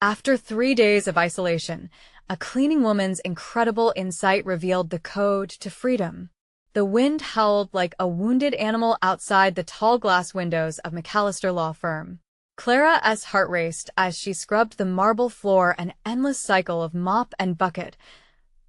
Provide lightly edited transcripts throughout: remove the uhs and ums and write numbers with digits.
After 3 days of isolation, a cleaning woman's incredible insight revealed the code to freedom. The wind howled like a wounded animal outside the tall glass windows of McAllister Law Firm. Clara's heart raced as she scrubbed the marble floor, an endless cycle of mop and bucket,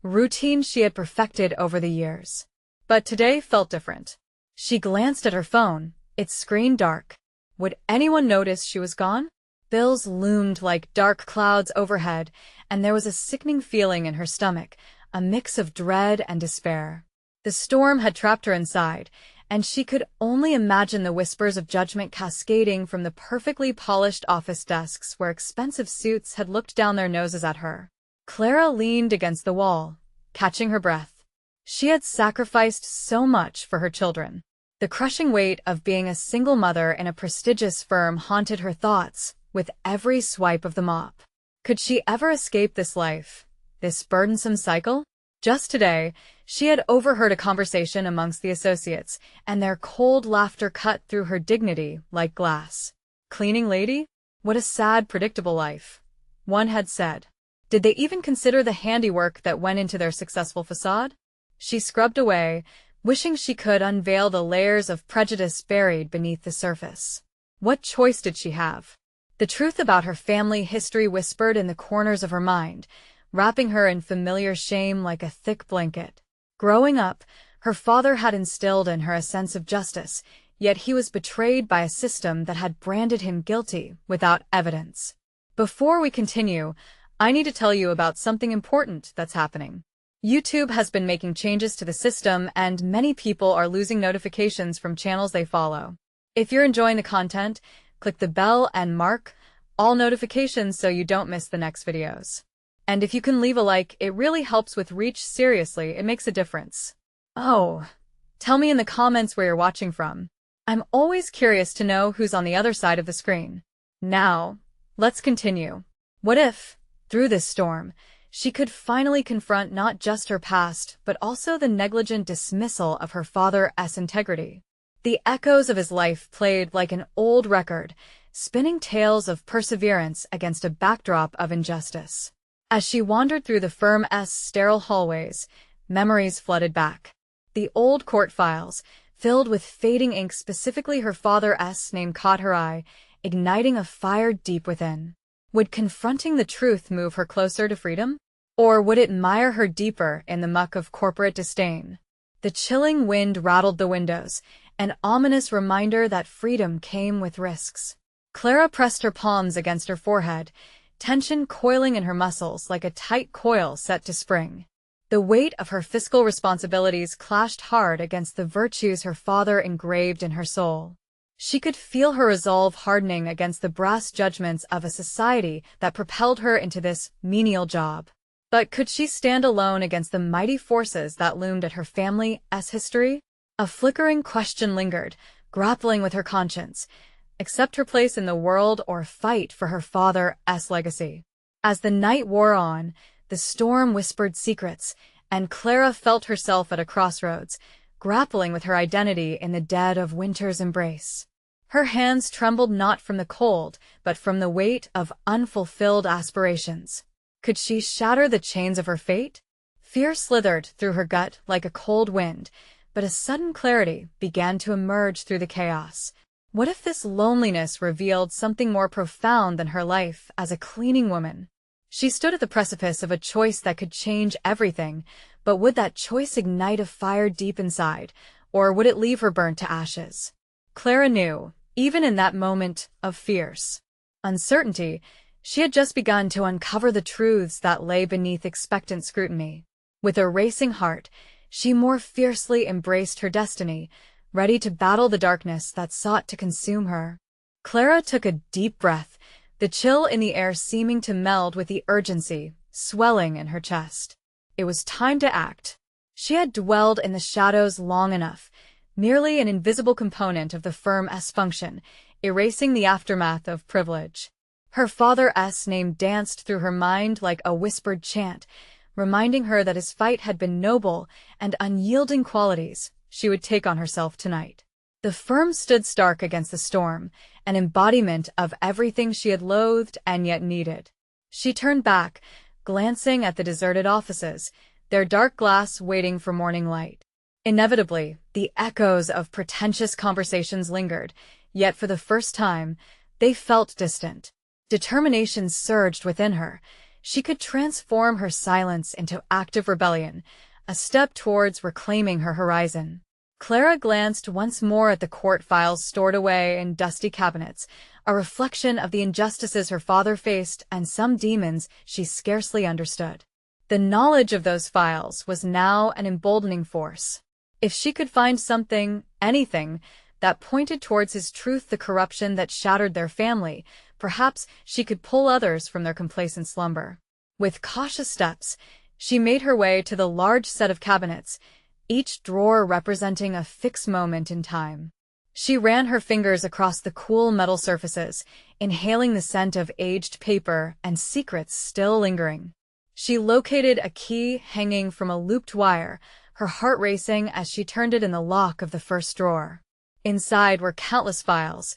routine she had perfected over the years. But today felt different. She glanced at her phone, its screen dark. Would anyone notice she was gone? Bills loomed like dark clouds overhead, and there was a sickening feeling in her stomach, a mix of dread and despair. The storm had trapped her inside, and she could only imagine the whispers of judgment cascading from the perfectly polished office desks where expensive suits had looked down their noses at her. Clara leaned against the wall, catching her breath. She had sacrificed so much for her children. The crushing weight of being a single mother in a prestigious firm haunted her thoughts with every swipe of the mop. Could she ever escape this life, this burdensome cycle? Just today, she had overheard a conversation amongst the associates, and their cold laughter cut through her dignity like glass. "Cleaning lady? What a sad, predictable life," one had said. Did they even consider the handiwork that went into their successful facade? She scrubbed away, wishing she could unveil the layers of prejudice buried beneath the surface. What choice did she have? The truth about her family history whispered in the corners of her mind, wrapping her in familiar shame like a thick blanket. Growing up, her father had instilled in her a sense of justice, yet he was betrayed by a system that had branded him guilty without evidence. Before we continue, I need to tell you about something important that's happening. YouTube has been making changes to the system, and many people are losing notifications from channels they follow. If you're enjoying the content, click the bell and mark all notifications so you don't miss the next videos. And if you can leave a like, it really helps with reach. Seriously, it makes a difference. Oh, tell me in the comments where you're watching from. I'm always curious to know who's on the other side of the screen. Now, let's continue. What if, through this storm, she could finally confront not just her past, but also the negligent dismissal of her father's integrity? The echoes of his life played like an old record, spinning tales of perseverance against a backdrop of injustice. As she wandered through the firm's sterile hallways, memories flooded back. The old court files, filled with fading ink, specifically her father's name, caught her eye, igniting a fire deep within. Would confronting the truth move her closer to freedom? Or would it mire her deeper in the muck of corporate disdain? The chilling wind rattled the windows, an ominous reminder that freedom came with risks. Clara pressed her palms against her forehead, tension coiling in her muscles like a tight coil set to spring. The weight of her fiscal responsibilities clashed hard against the virtues her father engraved in her soul. She could feel her resolve hardening against the brass judgments of a society that propelled her into this menial job. But could she stand alone against the mighty forces that loomed at her family's history? A flickering question lingered, grappling with her conscience: accept her place in the world or fight for her father's legacy. As the night wore on, the storm whispered secrets, and Clara felt herself at a crossroads, grappling with her identity in the dead of winter's embrace. Her hands trembled not from the cold, but from the weight of unfulfilled aspirations. Could she shatter the chains of her fate? Fear slithered through her gut like a cold wind, but a sudden clarity began to emerge through the chaos. What if this loneliness revealed something more profound than her life as a cleaning woman? She stood at the precipice of a choice that could change everything, but would that choice ignite a fire deep inside, or would it leave her burnt to ashes? Clara knew, even in that moment of fierce uncertainty, she had just begun to uncover the truths that lay beneath expectant scrutiny. With a racing heart, she more fiercely embraced her destiny, ready to battle the darkness that sought to consume her. Clara took a deep breath, the chill in the air seeming to meld with the urgency swelling in her chest. It was time to act. She had dwelled in the shadows long enough, merely an invisible component of the firm's function, erasing the aftermath of privilege. Her father's name danced through her mind like a whispered chant, reminding her that his fight had been noble and unyielding qualities she would take on herself tonight. The firm stood stark against the storm, an embodiment of everything she had loathed and yet needed. She turned back, glancing at the deserted offices, their dark glass waiting for morning light. Inevitably, the echoes of pretentious conversations lingered, yet for the first time, they felt distant. Determination surged within her. She could transform her silence into active rebellion, a step towards reclaiming her horizon. Clara glanced once more at the court files stored away in dusty cabinets, a reflection of the injustices her father faced and some demons she scarcely understood. The knowledge of those files was now an emboldening force. If she could find something, anything, that pointed towards his truth, the corruption that shattered their family, perhaps she could pull others from their complacent slumber. With cautious steps, she made her way to the large set of cabinets, each drawer representing a fixed moment in time. She ran her fingers across the cool metal surfaces, inhaling the scent of aged paper and secrets still lingering. She located a key hanging from a looped wire, her heart racing as she turned it in the lock of the first drawer. Inside were countless files,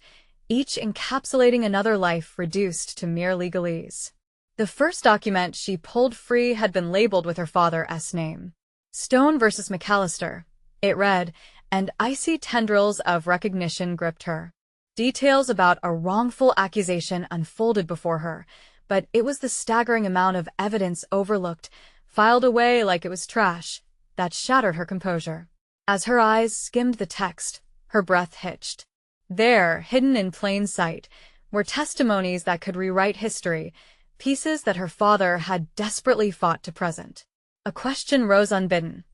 each encapsulating another life reduced to mere legalese. The first document she pulled free had been labeled with her father's name. Stone versus McAllister, it read, and icy tendrils of recognition gripped her. Details about a wrongful accusation unfolded before her, but it was the staggering amount of evidence overlooked, filed away like it was trash, that shattered her composure. As her eyes skimmed the text, her breath hitched. There, hidden in plain sight, were testimonies that could rewrite history, pieces that her father had desperately fought to present. A question rose unbidden.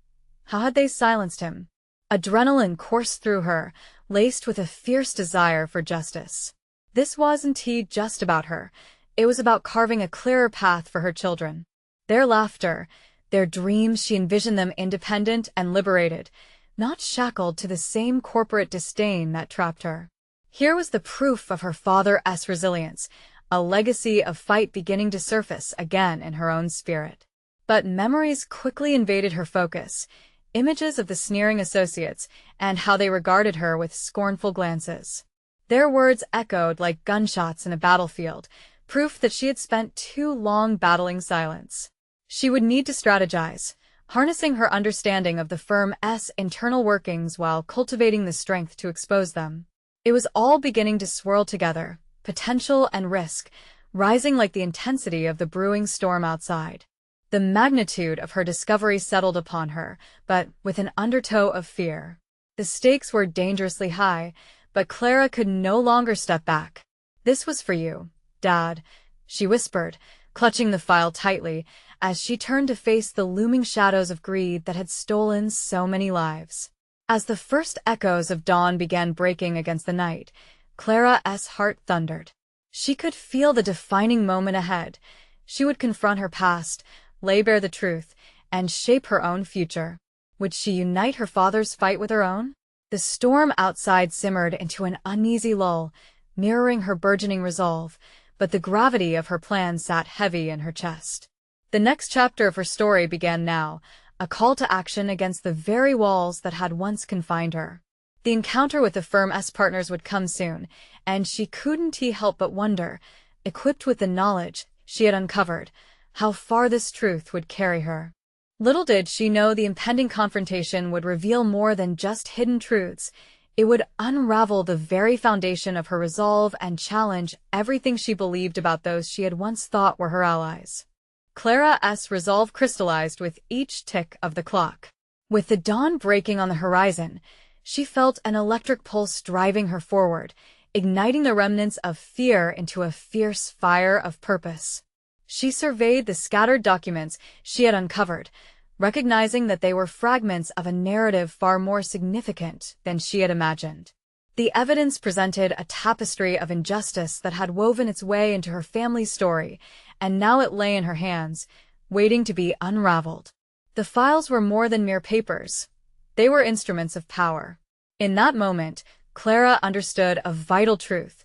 How had they silenced him? Adrenaline coursed through her, laced with a fierce desire for justice. This wasn't just about her. It was about carving a clearer path for her children. Their laughter, their dreams, she envisioned them independent and liberated, not shackled to the same corporate disdain that trapped her. Here was the proof of her father's resilience, a legacy of fight beginning to surface again in her own spirit. But memories quickly invaded her focus, images of the sneering associates and how they regarded her with scornful glances. Their words echoed like gunshots in a battlefield, proof that she had spent too long battling silence. She would need to strategize, harnessing her understanding of the firm's internal workings while cultivating the strength to expose them. It was all beginning to swirl together, potential and risk, rising like the intensity of the brewing storm outside. The magnitude of her discovery settled upon her, but with an undertow of fear. The stakes were dangerously high, but Clara could no longer step back. "This was for you, Dad," she whispered, clutching the file tightly, as she turned to face the looming shadows of greed that had stolen so many lives. As the first echoes of dawn began breaking against the night, Clara's heart thundered. She could feel the defining moment ahead. She would confront her past, lay bare the truth, and shape her own future. Would she unite her father's fight with her own? The storm outside simmered into an uneasy lull, mirroring her burgeoning resolve, but the gravity of her plan sat heavy in her chest. The next chapter of her story began now, a call to action against the very walls that had once confined her. The encounter with the firm's partners would come soon, and she couldn't help but wonder, equipped with the knowledge she had uncovered, how far this truth would carry her. Little did she know the impending confrontation would reveal more than just hidden truths. It would unravel the very foundation of her resolve and challenge everything she believed about those she had once thought were her allies. Clara's resolve crystallized with each tick of the clock. With the dawn breaking on the horizon, she felt an electric pulse driving her forward, igniting the remnants of fear into a fierce fire of purpose. She surveyed the scattered documents she had uncovered, recognizing that they were fragments of a narrative far more significant than she had imagined. The evidence presented a tapestry of injustice that had woven its way into her family's story, and now it lay in her hands, waiting to be unraveled. The files were more than mere papers. They were instruments of power. In that moment, Clara understood a vital truth.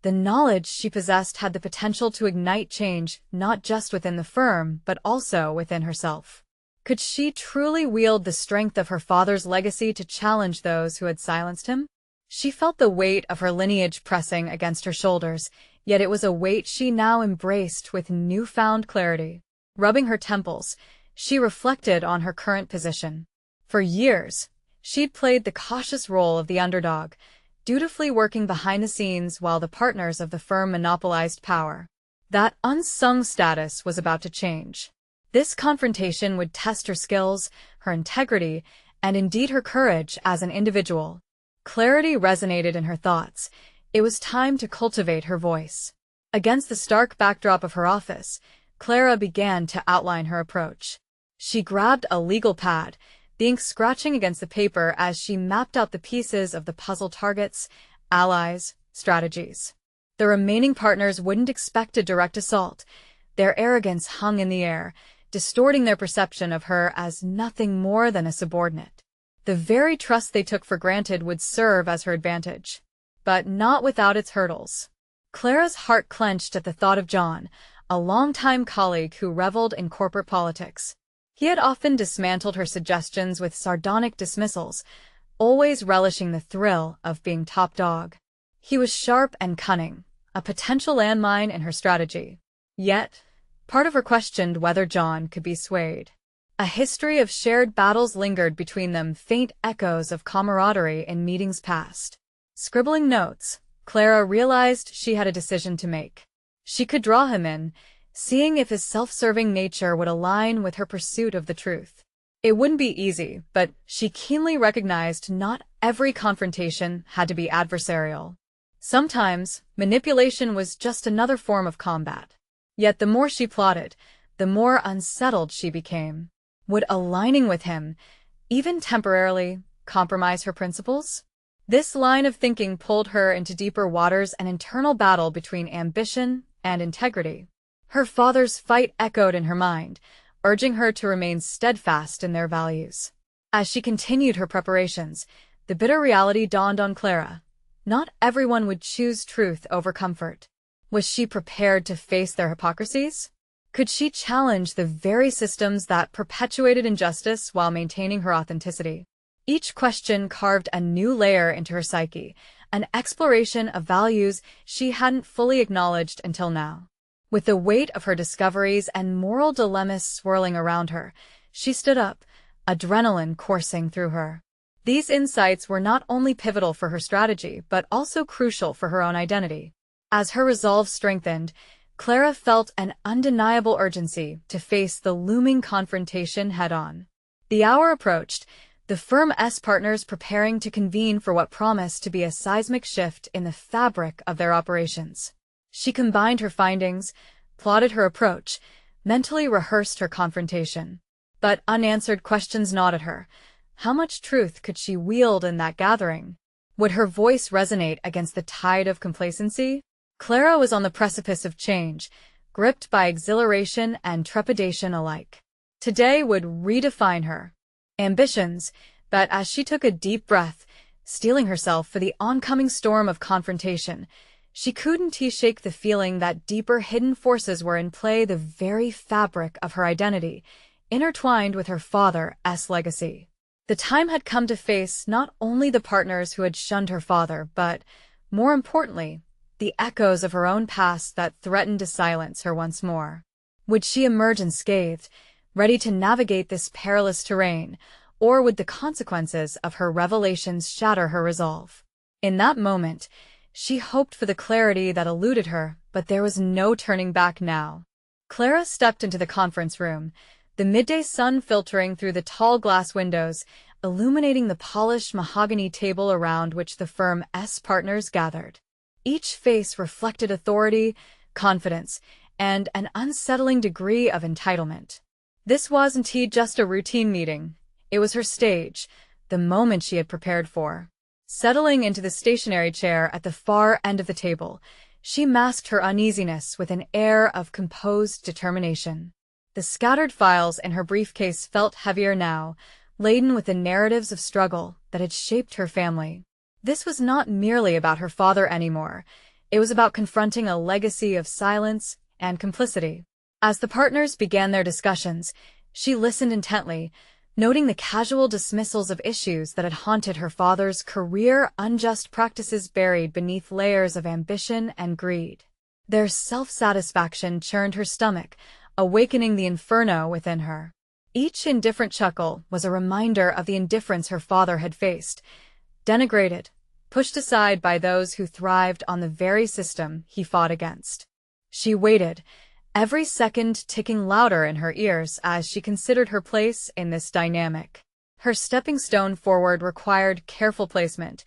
The knowledge she possessed had the potential to ignite change, not just within the firm, but also within herself. Could she truly wield the strength of her father's legacy to challenge those who had silenced him? She felt the weight of her lineage pressing against her shoulders, yet it was a weight she now embraced with newfound clarity. Rubbing her temples, she reflected on her current position. For years, she'd played the cautious role of the underdog, dutifully working behind the scenes while the partners of the firm monopolized power. That unsung status was about to change. This confrontation would test her skills, her integrity, and indeed her courage as an individual. Clarity resonated in her thoughts. It was time to cultivate her voice. Against the stark backdrop of her office, Clara began to outline her approach. She grabbed a legal pad, the ink scratching against the paper as she mapped out the pieces of the puzzle: targets, allies, strategies. The remaining partners wouldn't expect a direct assault. Their arrogance hung in the air, distorting their perception of her as nothing more than a subordinate. The very trust they took for granted would serve as her advantage. But not without its hurdles. Clara's heart clenched at the thought of John, a longtime colleague who reveled in corporate politics. He had often dismantled her suggestions with sardonic dismissals, always relishing the thrill of being top dog. He was sharp and cunning, a potential landmine in her strategy. Yet, part of her questioned whether John could be swayed. A history of shared battles lingered between them, faint echoes of camaraderie in meetings past. Scribbling notes, Clara realized she had a decision to make. She could draw him in, seeing if his self-serving nature would align with her pursuit of the truth. It wouldn't be easy, but she keenly recognized not every confrontation had to be adversarial. Sometimes, manipulation was just another form of combat. Yet the more she plotted, the more unsettled she became. Would aligning with him, even temporarily, compromise her principles? This line of thinking pulled her into deeper waters, an internal battle between ambition and integrity. Her father's fight echoed in her mind, urging her to remain steadfast in their values. As she continued her preparations, the bitter reality dawned on Clara. Not everyone would choose truth over comfort. Was she prepared to face their hypocrisies? Could she challenge the very systems that perpetuated injustice while maintaining her authenticity? Each question carved a new layer into her psyche, an exploration of values she hadn't fully acknowledged until now. With the weight of her discoveries and moral dilemmas swirling around her, she stood up, adrenaline coursing through her. These insights were not only pivotal for her strategy, but also crucial for her own identity. As her resolve strengthened, Clara felt an undeniable urgency to face the looming confrontation head-on. The hour approached, the firm's partners preparing to convene for what promised to be a seismic shift in the fabric of their operations. She combined her findings, plotted her approach, mentally rehearsed her confrontation. But unanswered questions gnawed at her. How much truth could she wield in that gathering? Would her voice resonate against the tide of complacency? Clara was on the precipice of change, gripped by exhilaration and trepidation alike. Today would redefine her ambitions, but as she took a deep breath, steeling herself for the oncoming storm of confrontation, she couldn't shake the feeling that deeper hidden forces were in play, the very fabric of her identity, intertwined with her father's legacy. The time had come to face not only the partners who had shunned her father, but, more importantly, the echoes of her own past that threatened to silence her once more. Would she emerge unscathed, ready to navigate this perilous terrain, or would the consequences of her revelations shatter her resolve? In that moment, she hoped for the clarity that eluded her, but there was no turning back now. Clara stepped into the conference room, the midday sun filtering through the tall glass windows, illuminating the polished mahogany table around which the firm's partners gathered. Each face reflected authority, confidence, and an unsettling degree of entitlement. This wasn't just a routine meeting. It was her stage, the moment she had prepared for. Settling into the stationary chair at the far end of the table, she masked her uneasiness with an air of composed determination. The scattered files in her briefcase felt heavier now, laden with the narratives of struggle that had shaped her family. This was not merely about her father anymore. It was about confronting a legacy of silence and complicity. As the partners began their discussions, she listened intently, noting the casual dismissals of issues that had haunted her father's career, unjust practices buried beneath layers of ambition and greed. Their self-satisfaction churned her stomach, awakening the inferno within her. Each indifferent chuckle was a reminder of the indifference her father had faced, denigrated, pushed aside by those who thrived on the very system he fought against. She waited, every second ticking louder in her ears as she considered her place in this dynamic. Her stepping stone forward required careful placement.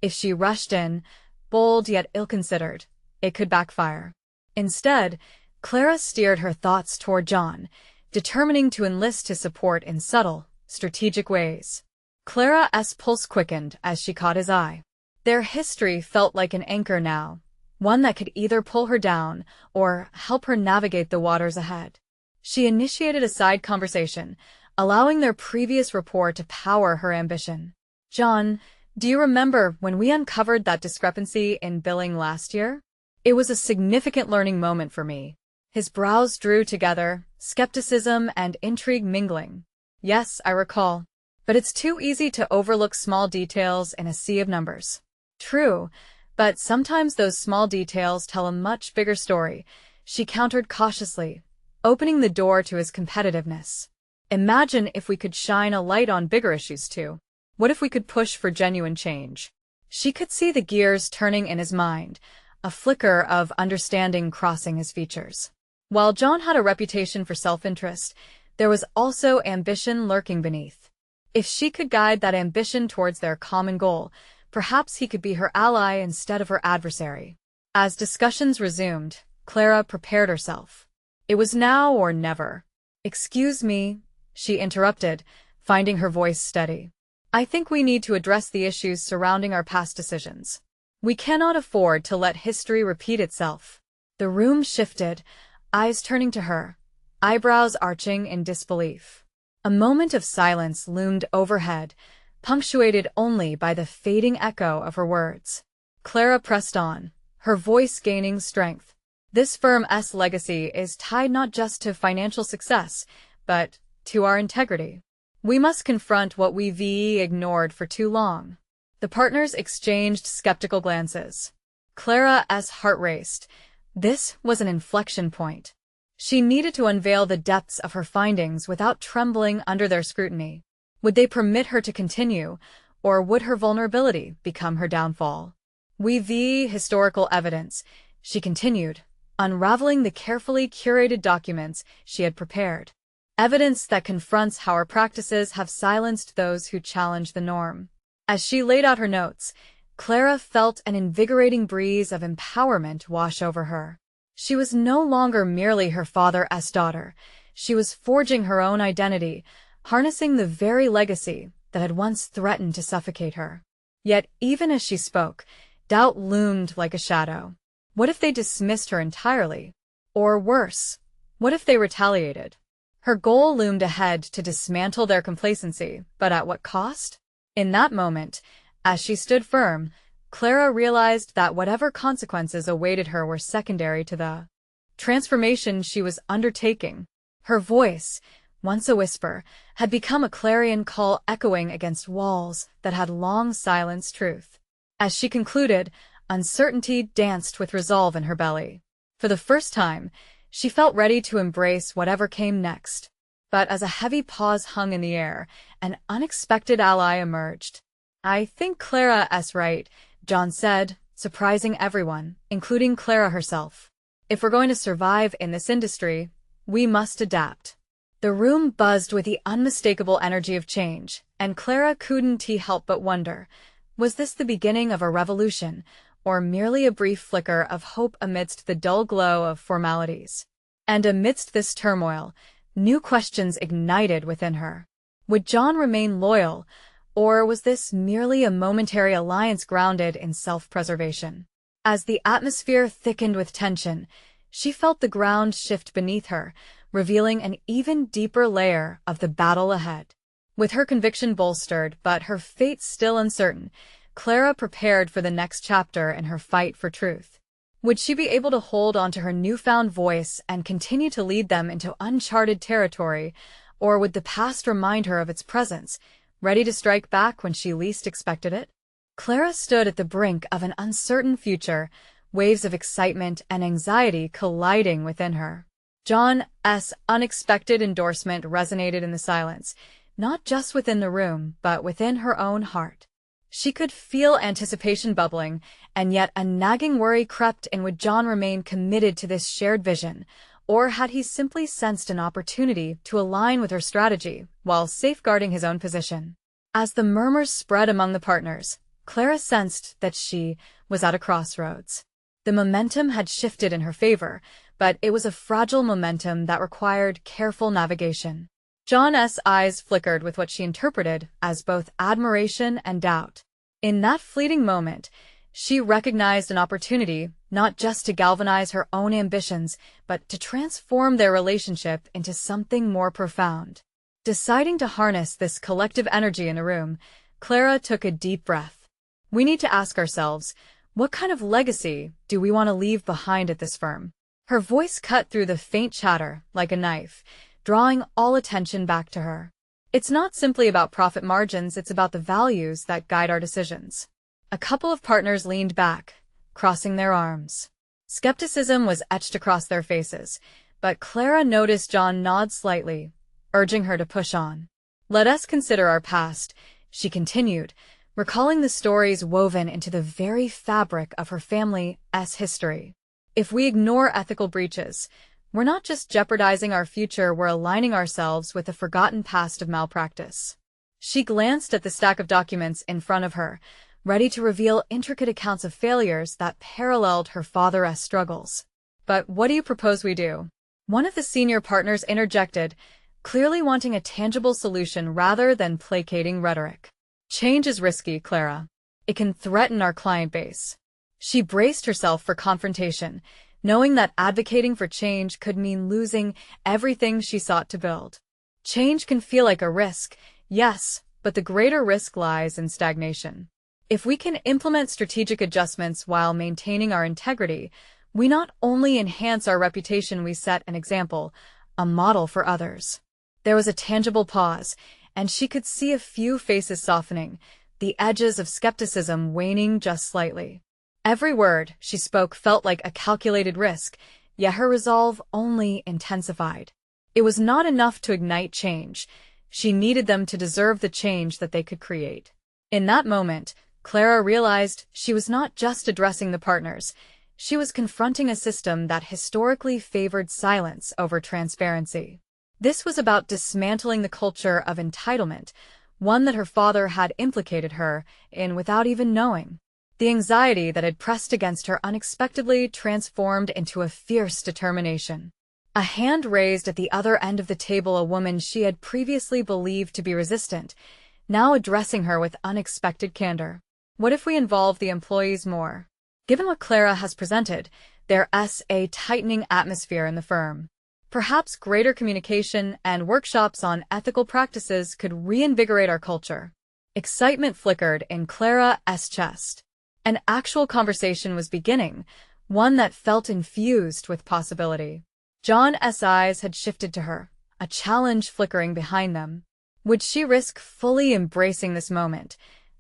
If she rushed in, bold yet ill-considered, it could backfire. Instead, Clara steered her thoughts toward John, determining to enlist his support in subtle, strategic ways. Clara's pulse quickened as she caught his eye. Their history felt like an anchor now, one that could either pull her down or help her navigate the waters ahead. She initiated a side conversation, allowing their previous rapport to power her ambition. "John, do you remember when we uncovered that discrepancy in billing last year? It was a significant learning moment for me." His brows drew together, skepticism and intrigue mingling. "Yes, I recall. But it's too easy to overlook small details in a sea of numbers." "True, but sometimes those small details tell a much bigger story," she countered cautiously, opening the door to his competitiveness. "Imagine if we could shine a light on bigger issues too. What if we could push for genuine change?" She could see the gears turning in his mind, a flicker of understanding crossing his features. While John had a reputation for self-interest, there was also ambition lurking beneath. If she could guide that ambition towards their common goal, perhaps he could be her ally instead of her adversary. As discussions resumed, Clara prepared herself. It was now or never. "Excuse me," she interrupted, finding her voice steady. "I think we need to address the issues surrounding our past decisions. We cannot afford to let history repeat itself." The room shifted, eyes turning to her, eyebrows arching in disbelief. A moment of silence loomed overhead, punctuated only by the fading echo of her words. Clara pressed on, her voice gaining strength. "This firm's legacy is tied not just to financial success, but to our integrity. We must confront what we've ignored for too long." The partners exchanged skeptical glances. Clara's heart raced. This was an inflection point. She needed to unveil the depths of her findings without trembling under their scrutiny. Would they permit her to continue, or would her vulnerability become her downfall? "We've historical evidence," she continued, unraveling the carefully curated documents she had prepared. "Evidence that confronts how our practices have silenced those who challenge the norm." As she laid out her notes, Clara felt an invigorating breeze of empowerment wash over her. She was no longer merely her father's daughter. She was forging her own identity, harnessing the very legacy that had once threatened to suffocate her. Yet even as she spoke, doubt loomed like a shadow. What if they dismissed her entirely? Or worse, what if they retaliated? Her goal loomed ahead to dismantle their complacency, but at what cost? In that moment, as she stood firm, Clara realized that whatever consequences awaited her were secondary to the transformation she was undertaking. Her voice, once a whisper, had become a clarion call echoing against walls that had long silenced truth. As she concluded, uncertainty danced with resolve in her belly. For the first time, she felt ready to embrace whatever came next. But as a heavy pause hung in the air, an unexpected ally emerged. "I think Clara's right," John said, surprising everyone, including Clara herself. "If we're going to survive in this industry, we must adapt." The room buzzed with the unmistakable energy of change, and Clara couldn't help but wonder, was this the beginning of a revolution, or merely a brief flicker of hope amidst the dull glow of formalities? And amidst this turmoil, new questions ignited within her. Would John remain loyal, or was this merely a momentary alliance grounded in self-preservation? As the atmosphere thickened with tension, she felt the ground shift beneath her, revealing an even deeper layer of the battle ahead. With her conviction bolstered but her fate still uncertain, Clara prepared for the next chapter in her fight for truth. Would she be able to hold onto her newfound voice and continue to lead them into uncharted territory, or would the past remind her of its presence, ready to strike back when she least expected it? Clara stood at the brink of an uncertain future, waves of excitement and anxiety colliding within her. John's unexpected endorsement resonated in the silence, not just within the room, but within her own heart. She could feel anticipation bubbling, and yet a nagging worry crept in. Would John remain committed to this shared vision, or had he simply sensed an opportunity to align with her strategy while safeguarding his own position? As the murmurs spread among the partners, Clara sensed that she was at a crossroads. The momentum had shifted in her favor, but it was a fragile momentum that required careful navigation. John's eyes flickered with what she interpreted as both admiration and doubt. In that fleeting moment, she recognized an opportunity not just to galvanize her own ambitions, but to transform their relationship into something more profound. Deciding to harness this collective energy in the room, Clara took a deep breath. We need to ask ourselves, what kind of legacy do we want to leave behind at this firm? Her voice cut through the faint chatter like a knife, drawing all attention back to her. It's not simply about profit margins, it's about the values that guide our decisions. A couple of partners leaned back, crossing their arms. Skepticism was etched across their faces, but Clara noticed John nod slightly, urging her to push on. Let us consider our past, she continued, recalling the stories woven into the very fabric of her family's history. If we ignore ethical breaches, we're not just jeopardizing our future, we're aligning ourselves with the forgotten past of malpractice. She glanced at the stack of documents in front of her, ready to reveal intricate accounts of failures that paralleled her father's struggles. But what do you propose we do? One of the senior partners interjected, clearly wanting a tangible solution rather than placating rhetoric. Change is risky, Clara. It can threaten our client base. She braced herself for confrontation, knowing that advocating for change could mean losing everything she sought to build. Change can feel like a risk, yes, but the greater risk lies in stagnation. If we can implement strategic adjustments while maintaining our integrity, we not only enhance our reputation, we set an example, a model for others. There was a tangible pause, and she could see a few faces softening, the edges of skepticism waning just slightly. Every word she spoke felt like a calculated risk, yet her resolve only intensified. It was not enough to ignite change. She needed them to deserve the change that they could create. In that moment, Clara realized she was not just addressing the partners. She was confronting a system that historically favored silence over transparency. This was about dismantling the culture of entitlement, one that her father had implicated her in without even knowing. The anxiety that had pressed against her unexpectedly transformed into a fierce determination. A hand raised at the other end of the table, a woman she had previously believed to be resistant, now addressing her with unexpected candor. What if we involve the employees more? Given what Clara has presented, there's a tightening atmosphere in the firm. Perhaps greater communication and workshops on ethical practices could reinvigorate our culture. Excitement flickered in Clara's chest. An actual conversation was beginning, one that felt infused with possibility. John's eyes had shifted to her, a challenge flickering behind them. Would she risk fully embracing this moment,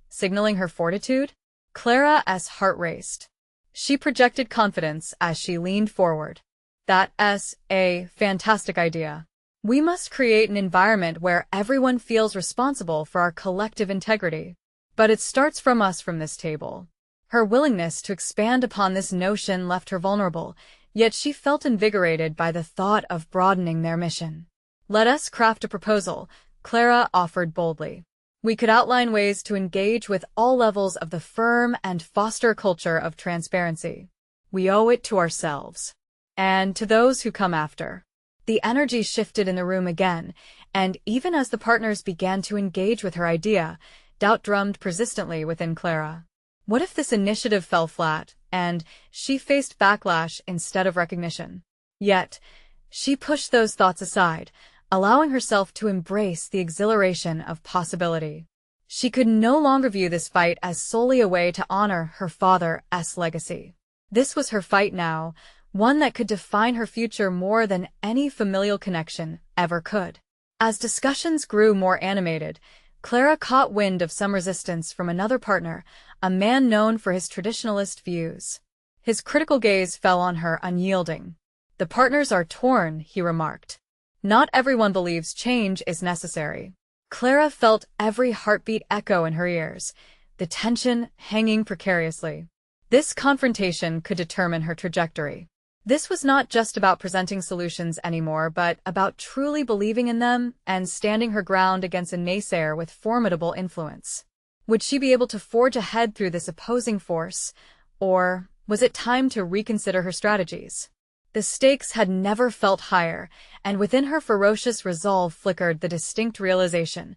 signaling her fortitude? Clara's heart raced. She projected confidence as she leaned forward. That's a fantastic idea. We must create an environment where everyone feels responsible for our collective integrity. But it starts from us, from this table. Her willingness to expand upon this notion left her vulnerable, yet she felt invigorated by the thought of broadening their mission. Let us craft a proposal, Clara offered boldly. We could outline ways to engage with all levels of the firm and foster a culture of transparency. We owe it to ourselves. And to those who come after. The energy shifted in the room again, and even as the partners began to engage with her idea, doubt drummed persistently within Clara. What if this initiative fell flat, and she faced backlash instead of recognition? Yet, she pushed those thoughts aside, allowing herself to embrace the exhilaration of possibility. She could no longer view this fight as solely a way to honor her father's legacy. This was her fight now, one that could define her future more than any familial connection ever could. As discussions grew more animated, Clara caught wind of some resistance from another partner, a man known for his traditionalist views. His critical gaze fell on her, unyielding. "The partners are torn," he remarked. "Not everyone believes change is necessary." Clara felt every heartbeat echo in her ears, the tension hanging precariously. This confrontation could determine her trajectory. This was not just about presenting solutions anymore, but about truly believing in them and standing her ground against a naysayer with formidable influence. Would she be able to forge ahead through this opposing force, or was it time to reconsider her strategies? The stakes had never felt higher, and within her ferocious resolve flickered the distinct realization: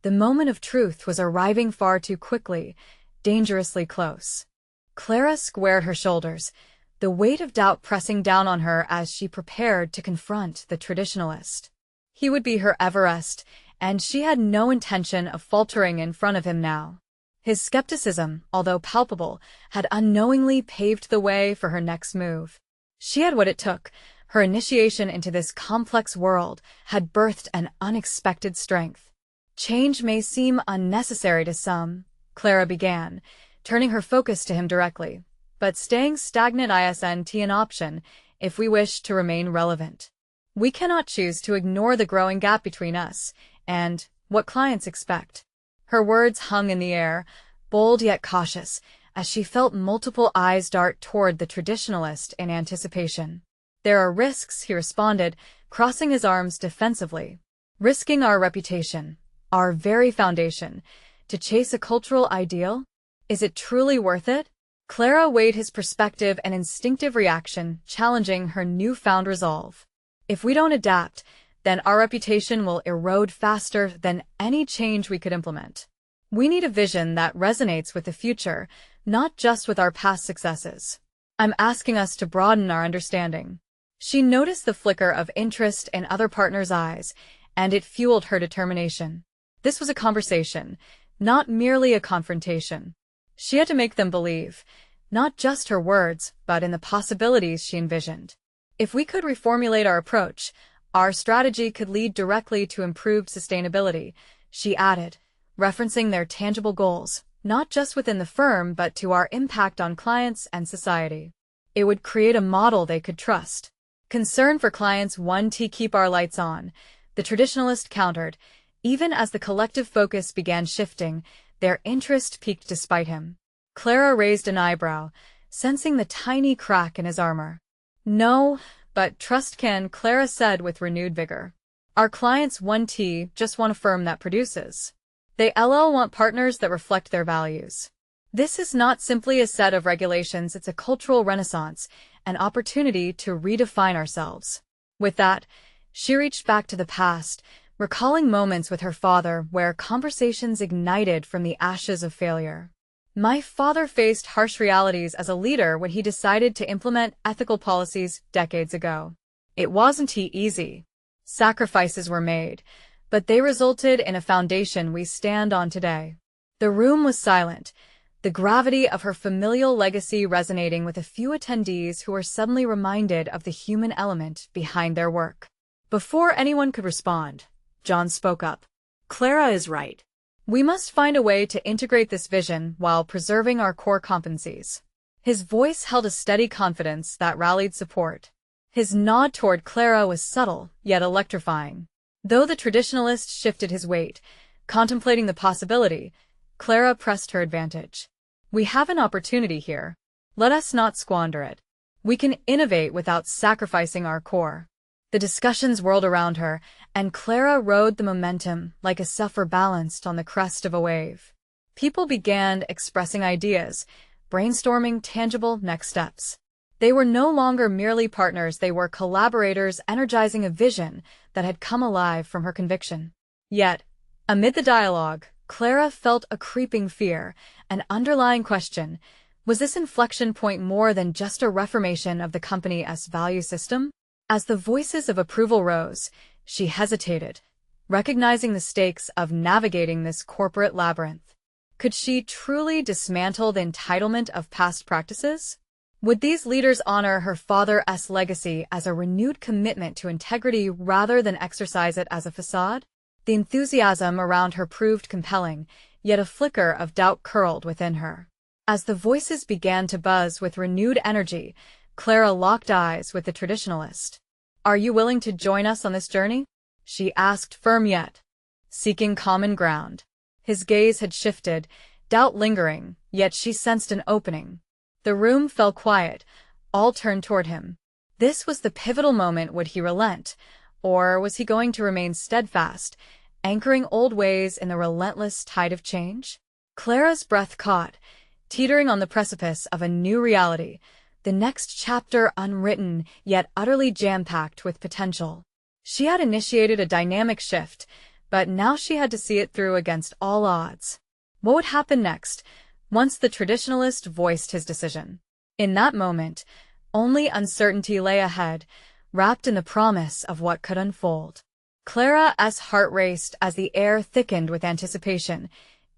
the moment of truth was arriving far too quickly, dangerously close. Clara squared her shoulders, the weight of doubt pressing down on her as she prepared to confront the traditionalist. He would be her Everest, and she had no intention of faltering in front of him now. His skepticism, although palpable, had unknowingly paved the way for her next move. She had what it took. Her initiation into this complex world had birthed an unexpected strength. "Change may seem unnecessary to some," Clara began, turning her focus to him directly, "but staying stagnant isn't an option if we wish to remain relevant. We cannot choose to ignore the growing gap between us and what clients expect." Her words hung in the air, bold yet cautious, as she felt multiple eyes dart toward the traditionalist in anticipation. "There are risks," he responded, crossing his arms defensively. "Risking our reputation, our very foundation, to chase a cultural ideal? Is it truly worth it?" Clara weighed his perspective, an instinctive reaction challenging her newfound resolve. "If we don't adapt, then our reputation will erode faster than any change we could implement. We need a vision that resonates with the future, not just with our past successes. I'm asking us to broaden our understanding." She noticed the flicker of interest in other partners' eyes, and it fueled her determination. This was a conversation, not merely a confrontation. She had to make them believe, not just her words, but in the possibilities she envisioned. "If we could reformulate our approach, our strategy could lead directly to improved sustainability," she added, referencing their tangible goals, not just within the firm but to our impact on clients and society. It would create a model they could trust. "Concern for clients want to keep our lights on," the traditionalist countered. Even as the collective focus began shifting, their interest peaked despite him. Clara raised an eyebrow, sensing the tiny crack in his armor. "No, but trust can," Clara said with renewed vigor. "Our clients just want a firm that produces. They want partners that reflect their values. This is not simply a set of regulations, it's a cultural renaissance, an opportunity to redefine ourselves." With that, she reached back to the past, recalling moments with her father where conversations ignited from the ashes of failure. "My father faced harsh realities as a leader when he decided to implement ethical policies decades ago. It wasn't easy. Sacrifices were made, but they resulted in a foundation we stand on today." The room was silent, the gravity of her familial legacy resonating with a few attendees who were suddenly reminded of the human element behind their work. Before anyone could respond, John spoke up. "Clara is right. We must find a way to integrate this vision while preserving our core competencies." His voice held a steady confidence that rallied support. His nod toward Clara was subtle, yet electrifying. Though the traditionalist shifted his weight, contemplating the possibility, Clara pressed her advantage. "We have an opportunity here. Let us not squander it. We can innovate without sacrificing our core." The discussions whirled around her, and Clara rode the momentum like a surfer balanced on the crest of a wave. People began expressing ideas, brainstorming tangible next steps. They were no longer merely partners, they were collaborators energizing a vision that had come alive from her conviction. Yet, amid the dialogue, Clara felt a creeping fear, an underlying question. Was this inflection point more than just a reformation of the company's value system? As the voices of approval rose, she hesitated, recognizing the stakes of navigating this corporate labyrinth. Could she truly dismantle the entitlement of past practices? Would these leaders honor her father's legacy as a renewed commitment to integrity rather than exercise it as a facade? The enthusiasm around her proved compelling, yet a flicker of doubt curled within her. As the voices began to buzz with renewed energy, Clara locked eyes with the traditionalist. "Are you willing to join us on this journey?" she asked, firm yet seeking common ground. His gaze had shifted, doubt lingering, yet she sensed an opening. The room fell quiet, all turned toward him. This was the pivotal moment. Would he relent, or was he going to remain steadfast, anchoring old ways in the relentless tide of change? Clara's breath caught, teetering on the precipice of a new reality, the next chapter unwritten, yet utterly jam-packed with potential. She had initiated a dynamic shift, but now she had to see it through against all odds. What would happen next, once the traditionalist voiced his decision? In that moment, only uncertainty lay ahead, wrapped in the promise of what could unfold. Clara's heart raced as the air thickened with anticipation,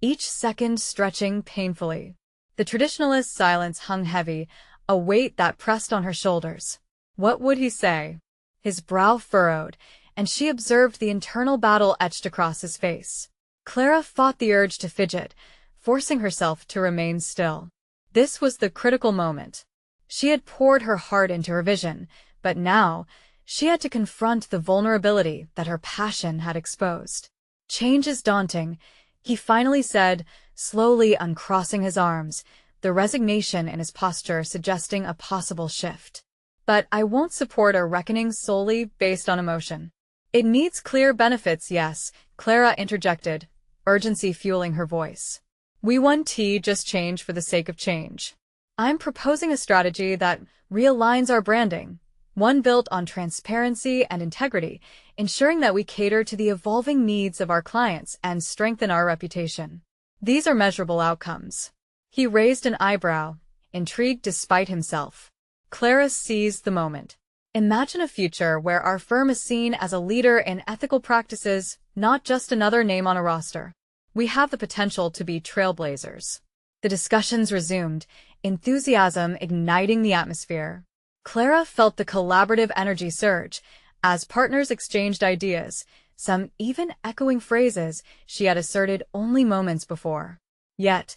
each second stretching painfully. The traditionalist's silence hung heavy, a weight that pressed on her shoulders. What would he say? His brow furrowed, and she observed the internal battle etched across his face. Clara fought the urge to fidget, forcing herself to remain still. This was the critical moment. She had poured her heart into her vision, but now she had to confront the vulnerability that her passion had exposed. "Change is daunting," he finally said, slowly uncrossing his arms, the resignation in his posture suggesting a possible shift. "But I won't support a reckoning solely based on emotion. It needs clear benefits, yes," Clara interjected, urgency fueling her voice. "We won't just change for the sake of change. I'm proposing a strategy that realigns our branding, one built on transparency and integrity, ensuring that we cater to the evolving needs of our clients and strengthen our reputation. These are measurable outcomes." He raised an eyebrow, intrigued despite himself. Clara seized the moment. "Imagine a future where our firm is seen as a leader in ethical practices, not just another name on a roster. We have the potential to be trailblazers." The discussions resumed, enthusiasm igniting the atmosphere. Clara felt the collaborative energy surge as partners exchanged ideas, some even echoing phrases she had asserted only moments before. Yet,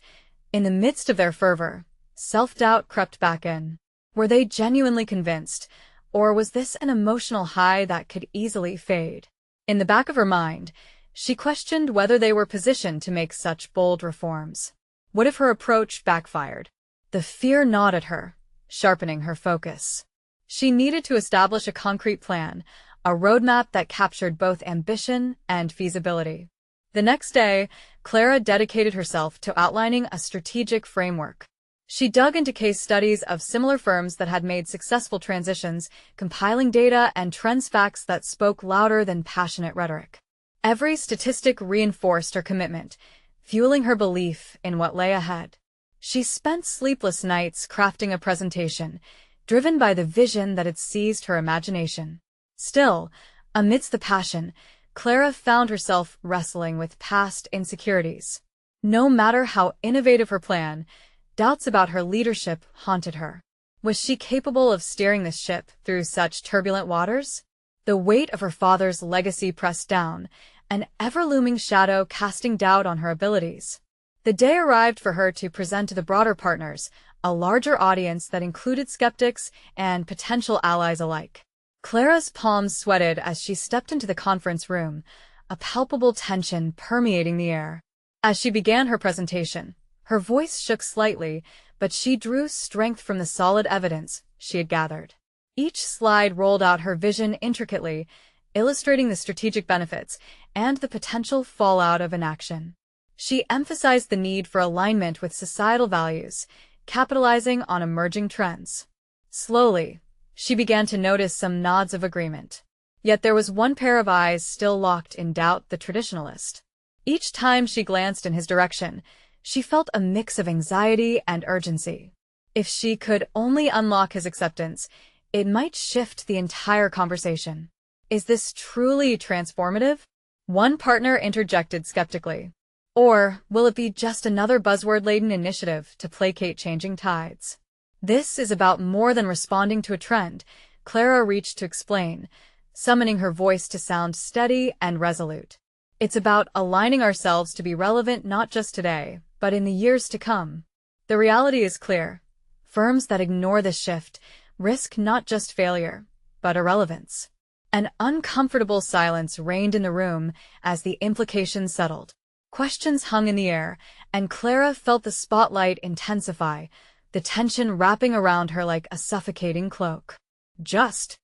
in the midst of their fervor, self-doubt crept back in. Were they genuinely convinced, or was this an emotional high that could easily fade? In the back of her mind, she questioned whether they were positioned to make such bold reforms. What if her approach backfired? The fear gnawed at her, sharpening her focus. She needed to establish a concrete plan, a roadmap that captured both ambition and feasibility. The next day, Clara dedicated herself to outlining a strategic framework. She dug into case studies of similar firms that had made successful transitions, compiling data and trends facts that spoke louder than passionate rhetoric. Every statistic reinforced her commitment, fueling her belief in what lay ahead. She spent sleepless nights crafting a presentation, driven by the vision that had seized her imagination. Still, amidst the passion, Clara found herself wrestling with past insecurities. No matter how innovative her plan, doubts about her leadership haunted her. Was she capable of steering this ship through such turbulent waters? The weight of her father's legacy pressed down, an ever-looming shadow casting doubt on her abilities. The day arrived for her to present to the broader partners, a larger audience that included skeptics and potential allies alike. Clara's palms sweated as she stepped into the conference room, a palpable tension permeating the air. As she began her presentation, her voice shook slightly, but she drew strength from the solid evidence she had gathered. Each slide rolled out her vision intricately, illustrating the strategic benefits and the potential fallout of inaction. She emphasized the need for alignment with societal values, capitalizing on emerging trends. Slowly, she began to notice some nods of agreement. Yet there was one pair of eyes still locked in doubt: the traditionalist. Each time she glanced in his direction, she felt a mix of anxiety and urgency. If she could only unlock his acceptance, it might shift the entire conversation. Is this truly transformative? One partner interjected skeptically. Or will it be just another buzzword-laden initiative to placate changing tides? This is about more than responding to a trend, Clara reached to explain, summoning her voice to sound steady and resolute. It's about aligning ourselves to be relevant not just today, but in the years to come. The reality is clear. Firms that ignore this shift risk not just failure, but irrelevance. An uncomfortable silence reigned in the room as the implications settled. Questions hung in the air, and Clara felt the spotlight intensify, the tension wrapping around her like a suffocating cloak. Just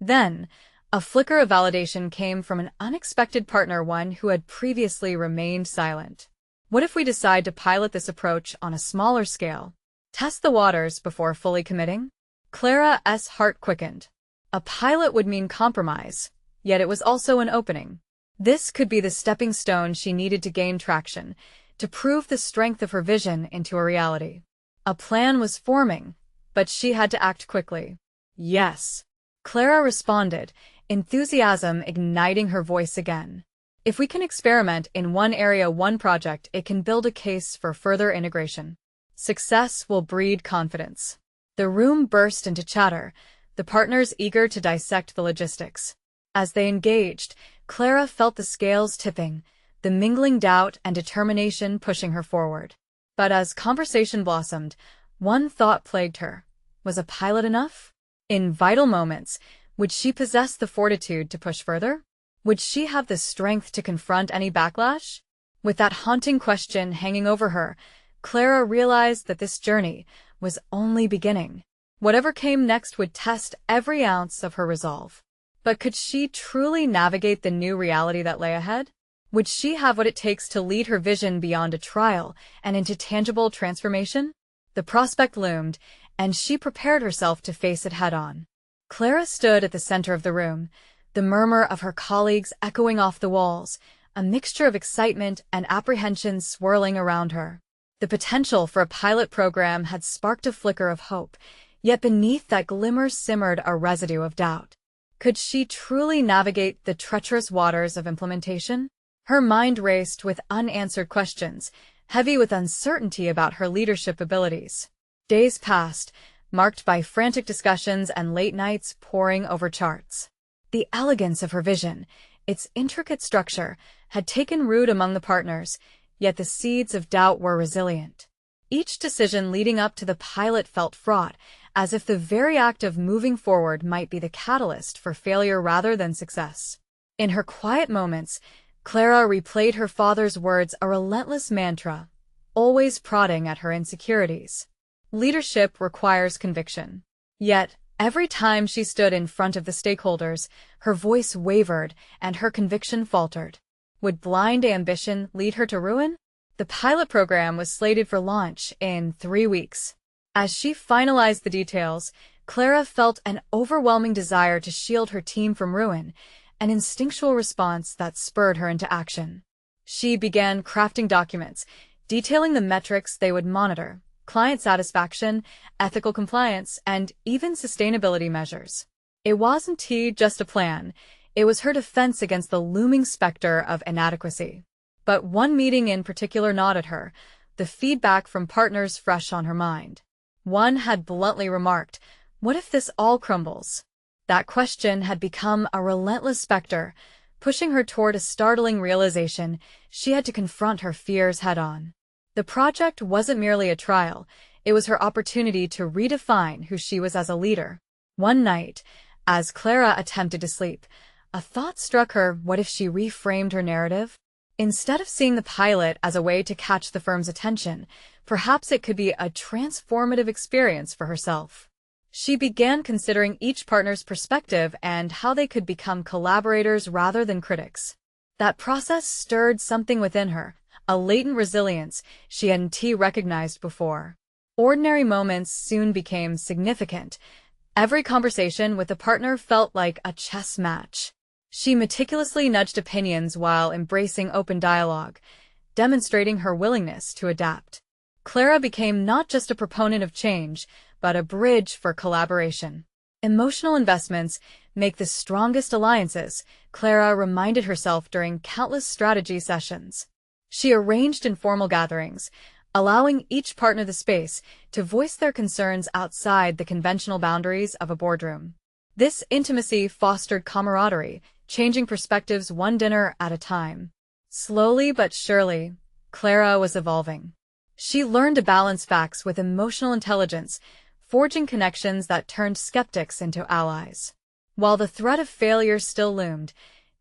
then, a flicker of validation came from an unexpected partner, one who had previously remained silent. What if we decide to pilot this approach on a smaller scale? Test the waters before fully committing? Clara's heart quickened. A pilot would mean compromise, yet it was also an opening. This could be the stepping stone she needed to gain traction, to prove the strength of her vision into a reality. A plan was forming, but she had to act quickly. Yes, Clara responded, enthusiasm igniting her voice again. If we can experiment in one area, one project, it can build a case for further integration. Success will breed confidence. The room burst into chatter, the partners eager to dissect the logistics. As they engaged, Clara felt the scales tipping, the mingling doubt and determination pushing her forward. But as conversation blossomed, one thought plagued her. Was a pilot enough? In vital moments, would she possess the fortitude to push further? Would she have the strength to confront any backlash? With that haunting question hanging over her, Clara realized that this journey was only beginning. Whatever came next would test every ounce of her resolve. But could she truly navigate the new reality that lay ahead? Would she have what it takes to lead her vision beyond a trial and into tangible transformation? The prospect loomed, and she prepared herself to face it head-on. Clara stood at the center of the room, the murmur of her colleagues echoing off the walls, a mixture of excitement and apprehension swirling around her. The potential for a pilot program had sparked a flicker of hope, yet beneath that glimmer simmered a residue of doubt. Could she truly navigate the treacherous waters of implementation? Her mind raced with unanswered questions, heavy with uncertainty about her leadership abilities. Days passed, marked by frantic discussions and late nights poring over charts. The elegance of her vision, its intricate structure, had taken root among the partners, yet the seeds of doubt were resilient. Each decision leading up to the pilot felt fraught, as if the very act of moving forward might be the catalyst for failure rather than success. In her quiet moments, Clara replayed her father's words, a relentless mantra, always prodding at her insecurities. Leadership requires conviction. Yet, every time she stood in front of the stakeholders, her voice wavered and her conviction faltered. Would blind ambition lead her to ruin? The pilot program was slated for launch in 3 weeks. As she finalized the details, Clara felt an overwhelming desire to shield her team from ruin, an instinctual response that spurred her into action. She began crafting documents, detailing the metrics they would monitor: client satisfaction, ethical compliance, and even sustainability measures. It wasn't just a plan, it was her defense against the looming specter of inadequacy. But one meeting in particular gnawed at her, the feedback from partners fresh on her mind. One had bluntly remarked, "What if this all crumbles?" That question had become a relentless specter, pushing her toward a startling realization: she had to confront her fears head-on. The project wasn't merely a trial, it was her opportunity to redefine who she was as a leader. One night, as Clara attempted to sleep, a thought struck her: what if she reframed her narrative? Instead of seeing the pilot as a way to catch the firm's attention, perhaps it could be a transformative experience for herself. She began considering each partner's perspective and how they could become collaborators rather than critics. That process stirred something within her, a latent resilience she hadn't recognized before. Ordinary moments soon became significant. Every conversation with a partner felt like a chess match. She meticulously nudged opinions while embracing open dialogue, demonstrating her willingness to adapt. Clara became not just a proponent of change, but a bridge for collaboration. Emotional investments make the strongest alliances, Clara reminded herself during countless strategy sessions. She arranged informal gatherings, allowing each partner the space to voice their concerns outside the conventional boundaries of a boardroom. This intimacy fostered camaraderie, changing perspectives one dinner at a time. Slowly but surely, Clara was evolving. She learned to balance facts with emotional intelligence, forging connections that turned skeptics into allies. While the threat of failure still loomed,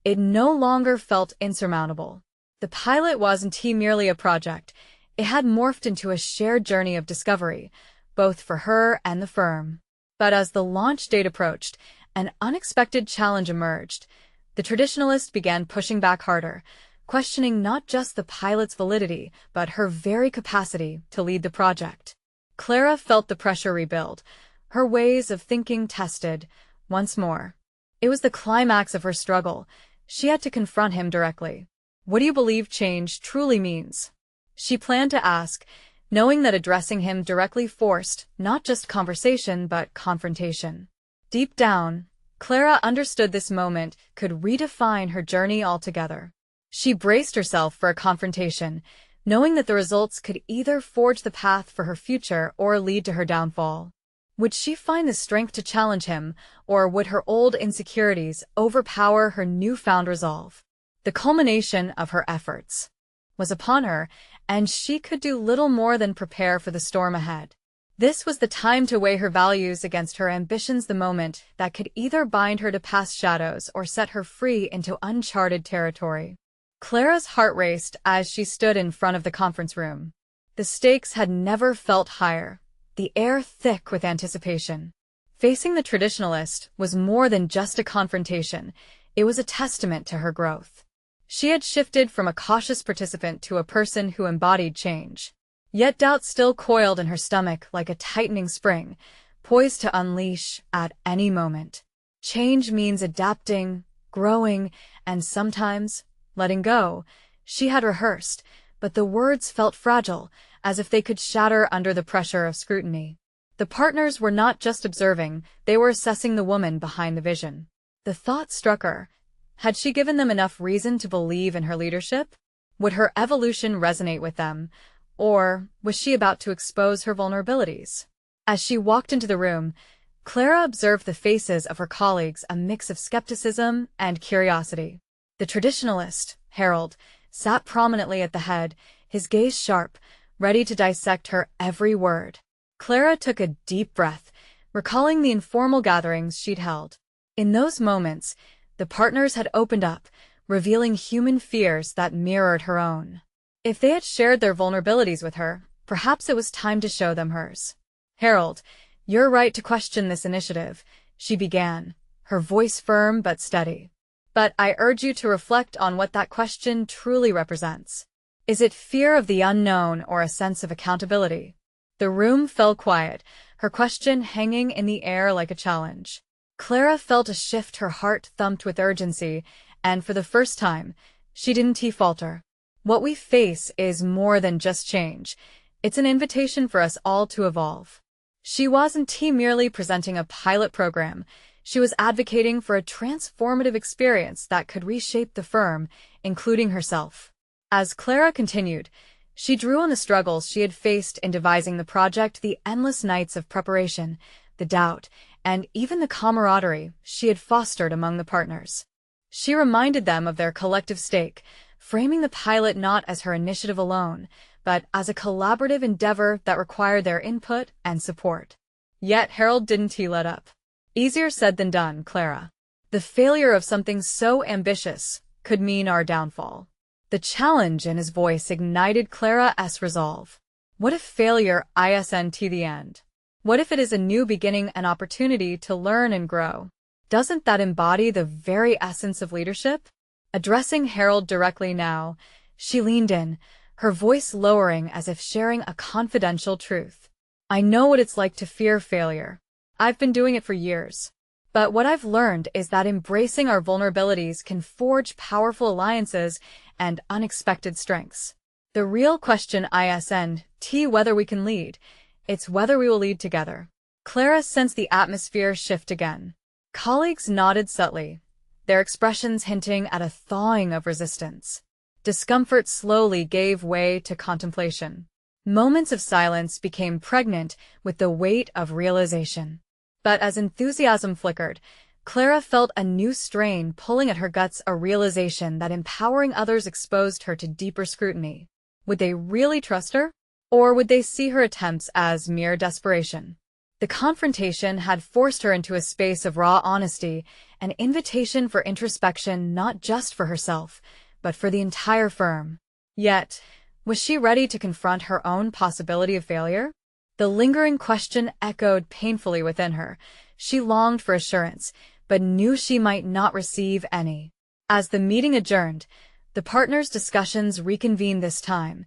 it no longer felt insurmountable. The pilot wasn't merely a project. It had morphed into a shared journey of discovery, both for her and the firm. But as the launch date approached, an unexpected challenge emerged. The traditionalist began pushing back harder, questioning not just the pilot's validity, but her very capacity to lead the project. Clara felt the pressure rebuild, her ways of thinking tested, once more. It was the climax of her struggle. She had to confront him directly. What do you believe change truly means? She planned to ask, knowing that addressing him directly forced not just conversation but confrontation. Deep down, Clara understood this moment could redefine her journey altogether. She braced herself for a confrontation, knowing that the results could either forge the path for her future or lead to her downfall. Would she find the strength to challenge him, or would her old insecurities overpower her newfound resolve? The culmination of her efforts was upon her, and she could do little more than prepare for the storm ahead. This was the time to weigh her values against her ambitions, the moment that could either bind her to past shadows or set her free into uncharted territory. Clara's heart raced as she stood in front of the conference room. The stakes had never felt higher, the air thick with anticipation. Facing the traditionalist was more than just a confrontation, it was a testament to her growth. She had shifted from a cautious participant to a person who embodied change. Yet doubt still coiled in her stomach like a tightening spring, poised to unleash at any moment. Change means adapting, growing, and sometimes letting go. She had rehearsed, but the words felt fragile, as if they could shatter under the pressure of scrutiny. The partners were not just observing, they were assessing the woman behind the vision. The thought struck her. Had she given them enough reason to believe in her leadership? Would her evolution resonate with them? Or was she about to expose her vulnerabilities? As she walked into the room, Clara observed the faces of her colleagues, a mix of skepticism and curiosity. The traditionalist, Harold, sat prominently at the head, his gaze sharp, ready to dissect her every word. Clara took a deep breath, recalling the informal gatherings she'd held. In those moments, the partners had opened up, revealing human fears that mirrored her own. If they had shared their vulnerabilities with her, perhaps it was time to show them hers. "Harold, you're right to question this initiative," she began, her voice firm but steady. "But I urge you to reflect on what that question truly represents. Is it fear of the unknown or a sense of accountability?" The room fell quiet, her question hanging in the air like a challenge. Clara felt a shift, her heart thumped with urgency, and for the first time, she didn't falter. What we face is more than just change. It's an invitation for us all to evolve. She wasn't merely presenting a pilot program. She was advocating for a transformative experience that could reshape the firm, including herself. As Clara continued, she drew on the struggles she had faced in devising the project, the endless nights of preparation, the doubt, and even the camaraderie she had fostered among the partners. She reminded them of their collective stake, framing the pilot not as her initiative alone, but as a collaborative endeavor that required their input and support. Yet Harold didn't let up. "Easier said than done, Clara. The failure of something so ambitious could mean our downfall." The challenge in his voice ignited Clara's resolve. What if failure isn't the end? What if it is a new beginning, an opportunity to learn and grow? Doesn't that embody the very essence of leadership? Addressing Harold directly now, she leaned in, her voice lowering as if sharing a confidential truth. "I know what it's like to fear failure. I've been doing it for years. But what I've learned is that embracing our vulnerabilities can forge powerful alliances and unexpected strengths. The real question isn't whether we can lead, it's whether we will lead together." Clara sensed the atmosphere shift again. Colleagues nodded subtly, their expressions hinting at a thawing of resistance. Discomfort slowly gave way to contemplation. Moments of silence became pregnant with the weight of realization. But as enthusiasm flickered, Clara felt a new strain pulling at her guts, a realization that empowering others exposed her to deeper scrutiny. Would they really trust her? Or would they see her attempts as mere desperation? The confrontation had forced her into a space of raw honesty, an invitation for introspection not just for herself, but for the entire firm. Yet, was she ready to confront her own possibility of failure? The lingering question echoed painfully within her. She longed for assurance, but knew she might not receive any. As the meeting adjourned, the partners' discussions reconvened this time,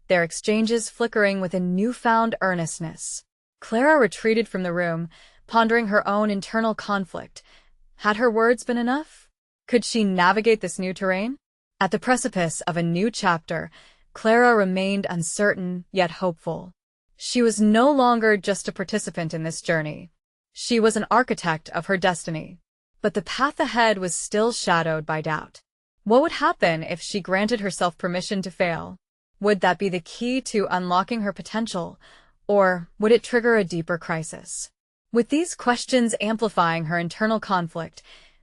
their exchanges flickering with a newfound earnestness. Clara retreated from the room, pondering her own internal conflict. Had her words been enough? Could she navigate this new terrain? At the precipice of a new chapter, Clara remained uncertain yet hopeful. She was no longer just a participant in this journey. She was an architect of her destiny. But the path ahead was still shadowed by doubt. What would happen if she granted herself permission to fail? Would that be the key to unlocking her potential, or would it trigger a deeper crisis? With these questions amplifying her internal conflict,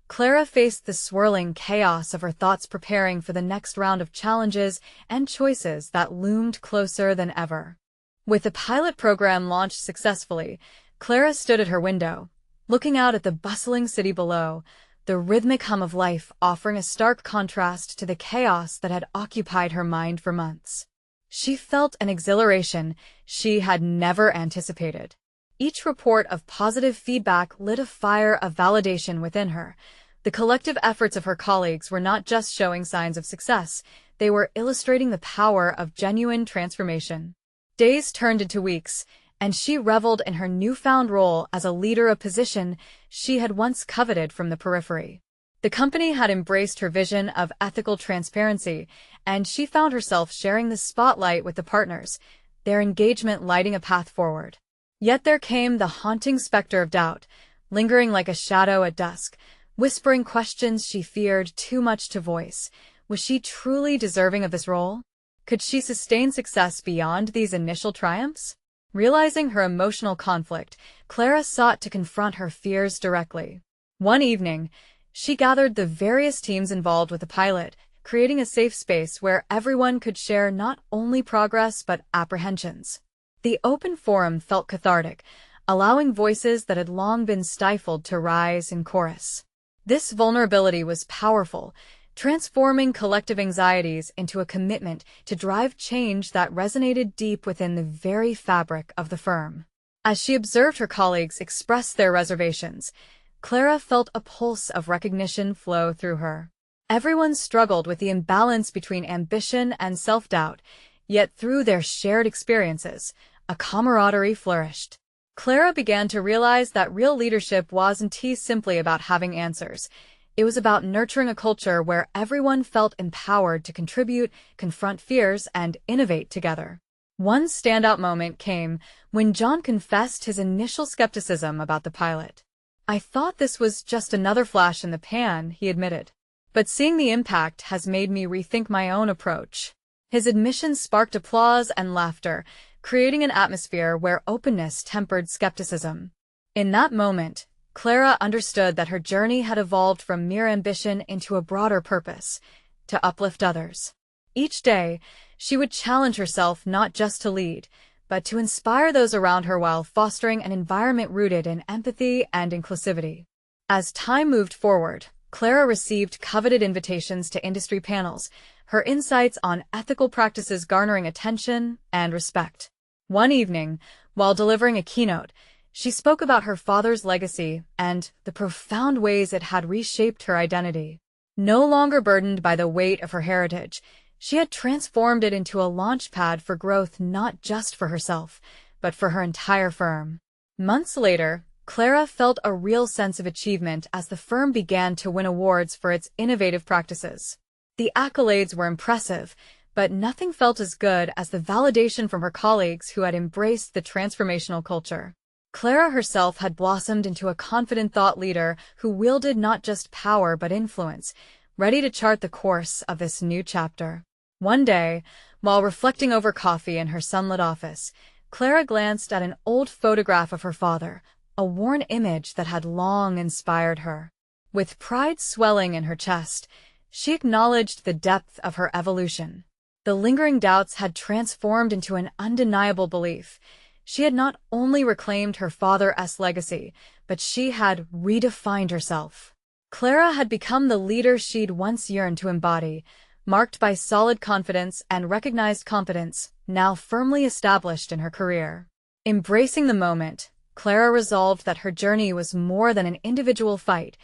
Clara faced the swirling chaos of her thoughts, preparing for the next round of challenges and choices that loomed closer than ever. With the pilot program launched successfully, Clara stood at her window, looking out at the bustling city below, the rhythmic hum of life offering a stark contrast to the chaos that had occupied her mind for months. She felt an exhilaration she had never anticipated. Each report of positive feedback lit a fire of validation within her. The collective efforts of her colleagues were not just showing signs of success, they were illustrating the power of genuine transformation. Days turned into weeks, and she reveled in her newfound role as a leader, a position she had once coveted from the periphery. The company had embraced her vision of ethical transparency, and she found herself sharing the spotlight with the partners, their engagement lighting a path forward. Yet there came the haunting specter of doubt, lingering like a shadow at dusk, whispering questions she feared too much to voice. Was she truly deserving of this role? Could she sustain success beyond these initial triumphs? Realizing her emotional conflict, Clara sought to confront her fears directly. One evening, she gathered the various teams involved with the pilot, creating a safe space where everyone could share not only progress but apprehensions. The open forum felt cathartic, allowing voices that had long been stifled to rise in chorus. This vulnerability was powerful, transforming collective anxieties into a commitment to drive change that resonated deep within the very fabric of the firm. As she observed her colleagues express their reservations, Clara felt a pulse of recognition flow through her. Everyone struggled with the imbalance between ambition and self-doubt, yet through their shared experiences, a camaraderie flourished. Clara began to realize that real leadership wasn't simply about having answers. It was about nurturing a culture where everyone felt empowered to contribute, confront fears, and innovate together. One standout moment came when John confessed his initial skepticism about the pilot. "I thought this was just another flash in the pan," he admitted. "But seeing the impact has made me rethink my own approach." His admission sparked applause and laughter, creating an atmosphere where openness tempered skepticism. In that moment, Clara understood that her journey had evolved from mere ambition into a broader purpose, to uplift others. Each day, she would challenge herself not just to lead, but to inspire those around her while fostering an environment rooted in empathy and inclusivity. As time moved forward, Clara received coveted invitations to industry panels, her insights on ethical practices garnering attention and respect. One evening, while delivering a keynote, she spoke about her father's legacy and the profound ways it had reshaped her identity. No longer burdened by the weight of her heritage, she had transformed it into a launchpad for growth not just for herself, but for her entire firm. Months later, Clara felt a real sense of achievement as the firm began to win awards for its innovative practices. The accolades were impressive, but nothing felt as good as the validation from her colleagues who had embraced the transformational culture. Clara herself had blossomed into a confident thought leader who wielded not just power but influence, ready to chart the course of this new chapter. One day, while reflecting over coffee in her sunlit office, Clara glanced at an old photograph of her father, a worn image that had long inspired her. With pride swelling in her chest, she acknowledged the depth of her evolution. The lingering doubts had transformed into an undeniable belief. She had not only reclaimed her father's legacy, but she had redefined herself. Clara had become the leader she'd once yearned to embody, marked by solid confidence and recognized competence, now firmly established in her career. Embracing the moment, Clara resolved that her journey was more than an individual fight.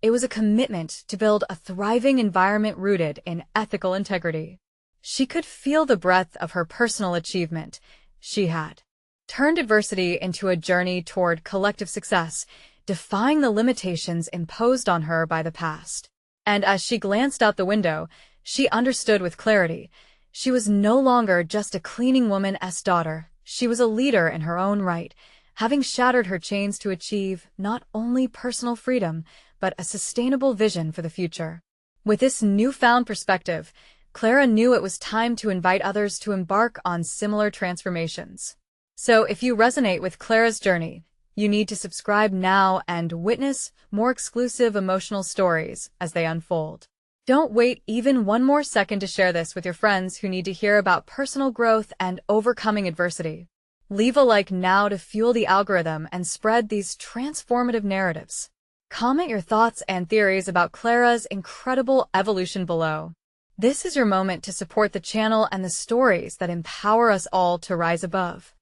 It was a commitment to build a thriving environment rooted in ethical integrity. She could feel the breadth of her personal achievement. She had turned adversity into a journey toward collective success, defying the limitations imposed on her by the past. And as she glanced out the window, she understood with clarity. She was no longer just a cleaning woman's daughter. She was a leader in her own right, having shattered her chains to achieve not only personal freedom, but a sustainable vision for the future. With this newfound perspective, Clara knew it was time to invite others to embark on similar transformations. So if you resonate with Clara's journey, you need to subscribe now and witness more exclusive emotional stories as they unfold. Don't wait even one more second to share this with your friends who need to hear about personal growth and overcoming adversity. Leave a like now to fuel the algorithm and spread these transformative narratives. Comment your thoughts and theories about Clara's incredible evolution below. This is your moment to support the channel and the stories that empower us all to rise above.